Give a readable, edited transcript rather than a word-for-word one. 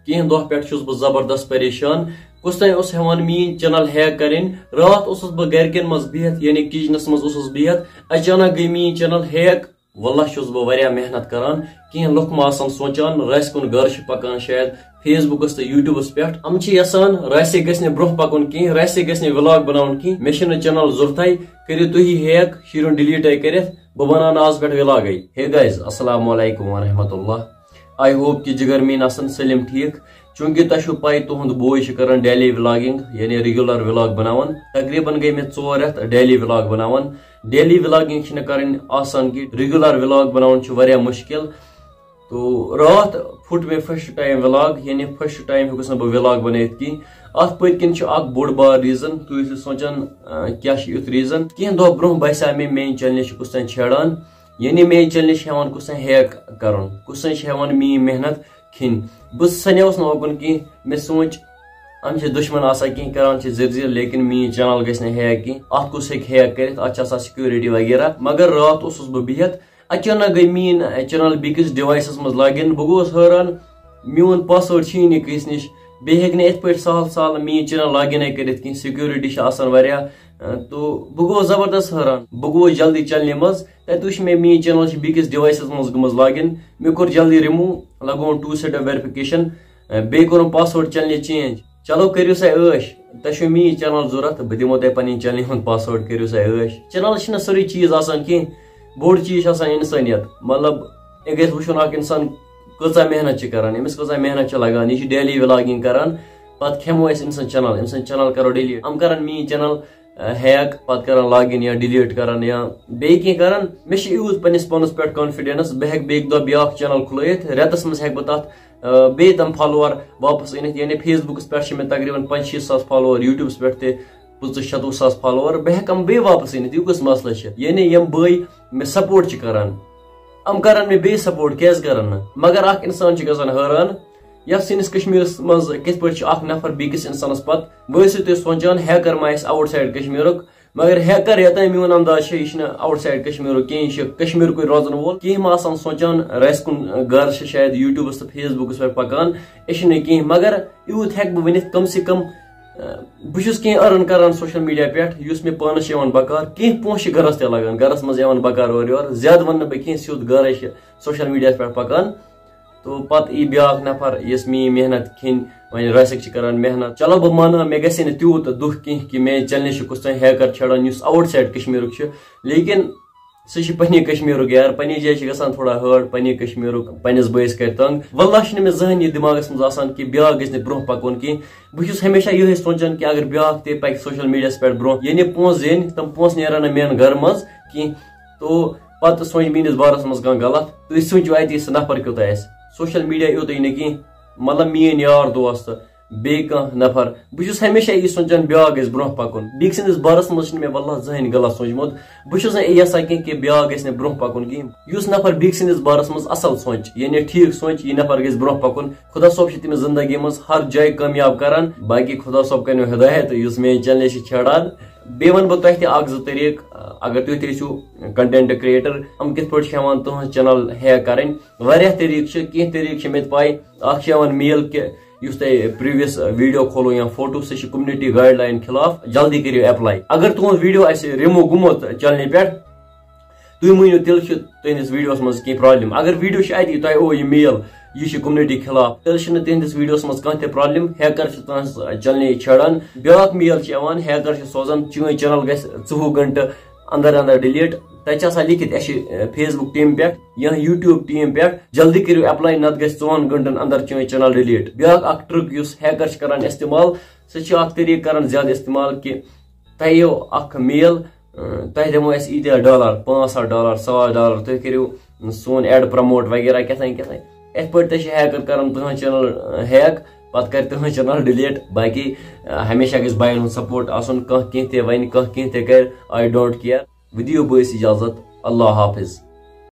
कह दह पे बह जबरदस्त परेशान कुछ तान हेवान मीन चैनल हैक करें रात बह गरकन मज बिहत यानी किचनस मज बिहत अचानक गई मीन चैनल हैक वल्लाह बह वारिया मेहनत करान कह लुक आसान सोचान रस कुन गर पकान शायद फेसबुकस तो यूट्यूबस पे हम यसान रसे गि ब्रोह पकुन कह रसे गि व्लॉग बनाउन कह मे चैनल जरूरत करो तुही हैक शीरुन डिलीट कर बह बनान आज पे व्लॉग हे गाइस अस्सलाम वालेकुम व रहमतुल्लाह आई होप कि जिगर मीन आसन सलिम ठीक चूंकि तुह पाई तुहद बोय कर डेली व्लॉगिंग यानी रेगुलर व्लॉग बनावन तकरीबन गई मे 4 रेत डेली व्लॉग बनावन डेली व्लॉगिंग कर आसान कि रेगुलर व्लॉग बनावन वारिया मुश्किल तो रात फुट मे फर्स्ट टाइम व्लॉग यानी फर्स्ट टाइम हेकुस बह व्लॉग बनत कहीं अत पत्किन बोड़ बार रीजन तुम सोचान क्या युथ रीजन कह दह ब्रोह बसा मेन चैनल कुछ तान छेड़ान यानी मेन चैनल हेवान कुछ हैक कर कुछ हेवान मीन मेहनत खिन बह सनियास नोकुन कह मे सोच हम दुश्मन आसा कह करान जिर लेकिन मीन चैनल गि हैक कह अत कुछ हैक कर अत सिक्योरिटी वगैरह मगर रात बह बिहत अचानक गई मीन चैनल बिकिस डिवाइसस मज लॉग इन बह गोस हैरान मोन पासवर्ड छी किस निश बे इत पे सहल सहल मीन चैनल लॉग इन कर सिक्योरिटी वारिया तो बह गो जबरदस्त हैरान बह गो जल्दी चलने मज तुश मे मीन चैनल बिकिस डिवाइसस मज गमज लॉग इन मे कोर जल्दी रिमूव लगोन 2 स्टेप वेरिफिकेशन बे कोर पासवर्ड चैनल चेंज चलो करू सा ऐश तुम मीन चैनल जरूरत बह दिमो तुम पन चैनल हुंद पासवर्ड करू सा ऐश चैनल सारी चीज आसान कह बोड़ चीज इंसानियत मतलब यह गुन इंसान कचा मेहनत करान अमिस कचा मेहनत लगान यह डेली व्लॉगिंग करान पत खेमो इंसान चैनल करो डिलीट हम करान मीन चैनल हैक पत करान लॉग इन या डिलीट करान या बे कह करान मे यूत पन्निस पानस पे कॉन्फिडेंस बह हेक बेक दो ब्या चैनल खुलत रेतस मज हेक बह तथ बे तम फॉलोअर वापस अनित यानी फेसबुकस पे मे तकरीबन 25,000 फॉलोअर यूट्यूबस पे 25,000 फॉलोअर बह हेकम बे वापस अनित यह मसला यानी यम बई मे सपोर्ट करान हम करान मे बे सपोर्ट क्या करान मगर अख इंसान गसान हैरान यथ सनिस कश्मीरस मज कित पे नफर बीकिस इंसानस पत बस तुम सोचान हैकर मा आउट साइड कश्मीरुक मगर हैकर यतन मोन अंदाज यह आउट साइड कश्मीरुक कह कश्मीर कोई रोजन वोल कह मा सोचान रस कुन गर शायद यूट्यूबस तो फेसबुकस पे पकान यह कह मगर यूत हेक बह वनित कम से कम बह कह अर्न करान सोशल मीडिया पे मे पानस बकार कह पोश गरस ते लगान गरस मज बकार और योर ज्यादा वन बह कह सिद गर सोशल मीडिया पे पकान तो पत यी ब्या नफर यस मी मेहनत खिन वन रसक करान मेहनत चलो बह माना मे गि तूत दुख कह कि मे चैनल कुछ हैकर छड़ान आउट साइड कश्मीरुक लेकिन सह पन्ने कश्मीरुक यार पन्ने जाय गसान थोड़ा हर्ड पन्ने कश्मीरुक पन्निस बयस कर तंग वल्लाह मे जहन यह दिमागस मज आसान कि ब्या गि ब्रोह पकुन कह बह हमेशा यह सोचान कि अगर ब्या ते पक सोशल मीडिया पे ब्रोह यानी पोस जेन तम पोस नेरान मेन घर मज कह तो पत सोच मीनिस बारस मज कह गलत तुम सोचो अत नफर क्यूत सोशल मीडिया योत न कह मतलब मीन यार दोस्त बे कह नफर बह हमेशा यह सोचान ब्या गि ब्रोह पकुन बीक सदिस बारस मज मे वल्लाह जहन गलत सोचमुत बह यसान कह कि ब्या गि ब्रोह पकुन कह उस नफर बीक सदिस बारस मज असल सोच यानी ठीक सोच यह नफर गि ब्रोह पकुन खुदा सोब तमिस जिंदगी मज हर जाय कामयाब करान बाकी खुदा सोब कर हिदायत यस मे चैनल छेड़ान बे वन बह तुह तरीक अगर तुम कंटेंट क्रिएटर हम कित पे तुम चैनल हैक करें वारिया तरीक कह तरीक मे पाई मेल के प्रीवियस वीडियो खोलो या फोटो सह कम्युनिटी गाइडलाइन खिलाफ जल्दी करो अप्लाई अगर तुहद वीडियो रिमूव गुमत चैनल पे तुम वन तेल तुस वीडियोस मज कह प्रॉब्लम अगर वीडियो अति तुह ओ यह मेल यह कम्युनिटी खिलाफ तेल तुहदिस वीडियोस मज कह प्रॉब्लम हैकर चैनल छेड़ान ब्या मेल हैकर सोजान चीन चैनल गि 24 घंटे अंदर अंदर डिलीट तथा लिखित फेसबुक टीम पे या यूट्यूब टीम पे जल्दी करो अप्लाई नत गि 4 घंटन अंदर चीन चैनल डिलीट ब्या ट्रिक हैकर करान इस्तेमाल सह तरीक करान ज्यादा इस्तेमाल कि तुह यो मेल तुह दिमो ईत्या $500 $100 तुह करो सोन एड प्रमोट वगैरह क्या इत पे हैकर करान तुह चैनल हैक पत कर तुह चैनल डिलीट बाकी हमेशा गि बायन सपोर्ट आसन कह वन कह कर आई डोंट केयर विदियो बस इजाजत अल्लाह हाफिज।